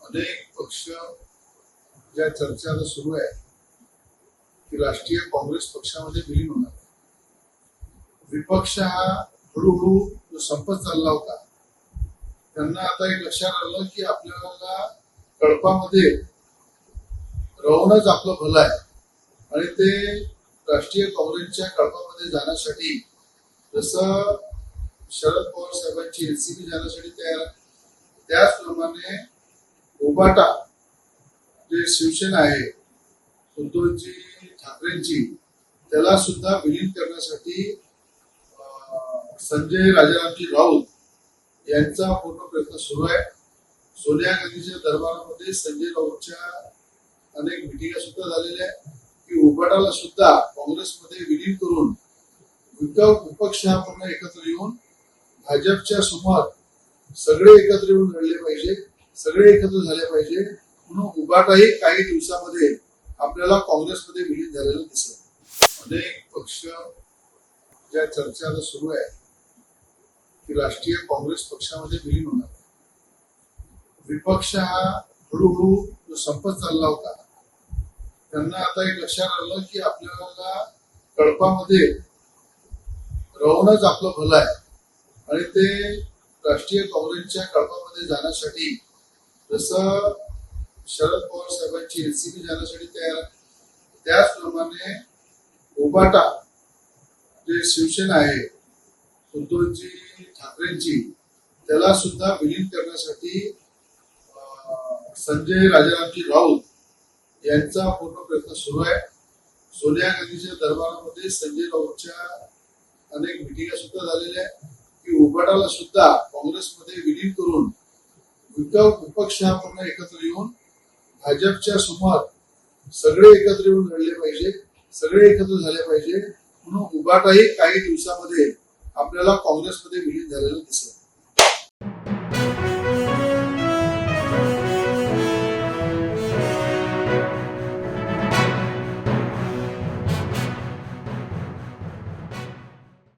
अनेक पक्ष ज्या चर्चा आता सुरू आहे की राष्ट्रीय काँग्रेस पक्षामध्ये विलीन होणार. विपक्ष हा हळूहळू जो संपत चालला होता त्यांना आता एक लक्षात आलं की आपल्याला कळपामध्ये राहूनच आपलं भलं आहे आणि ते राष्ट्रीय काँग्रेसच्या कळपामध्ये जाण्यासाठी जसं शरद पवार साहेबांची रेसिपी जाण्यासाठी तयार आहे त्याचप्रमाणे उबाटा जे शिवसेना आहे उद्धवजी ठाकरेंची त्याला सुद्धा विलीन करण्यासाठी संजय राजारामजी राऊत यांचा पूर्ण प्रयत्न सुरू आहे. सोनिया गांधीच्या दरबारामध्ये संजय राऊतच्या अनेक मिटिंगा सुद्धा झालेल्या आहेत की उबाटाला सुद्धा काँग्रेसमध्ये विलीन करून विपक्ष हा पूर्ण एकत्र येऊन भाजपच्या समोर सगळे एकत्र येऊन लढले पाहिजे, सगळे एकत्र झाले पाहिजे म्हणून उबाटाही काही दिवसामध्ये आपल्याला काँग्रेसमध्ये विलीन झालेलं दिसेल. अनेक पक्ष ज्या चर्चा आता सुरू आहे की राष्ट्रीय काँग्रेस पक्षामध्ये विलीन होणार. विपक्ष हा हळूहळू जो संपत चालला होता त्यांना आता एक लक्षात आलं की आपल्याला कळपामध्ये राहूनच आपलं भलं आहे आणि ते राष्ट्रीय काँग्रेसच्या कळपामध्ये जाण्यासाठी जसं शरद पवार साहेबांची रेसिपी जाण्यासाठी तयार आहे त्याचप्रमाणे उबाटा जे शिवसेना आहे उद्धवजी ठाकरेंची त्याला सुद्धा विलीन करण्यासाठी संजय राजारामजी राऊत यांचा पूर्ण प्रयत्न सुरू आहे. सोनिया गांधीच्या दरबारामध्ये संजय राऊतच्या अनेक मिटिंगा सुद्धा झालेल्या आहेत की उबाटाला सुद्धा काँग्रेसमध्ये विलीन करून विपक्ष हा पूर्ण एकत्र येऊन भाजपच्या समोर सगळे एकत्र येऊन लढले पाहिजे, सगळे एकत्र झाले पाहिजे म्हणून उबाटाही काही दिवसामध्ये आपल्याला काँग्रेसमध्ये विलीन झालेलं दिसेल.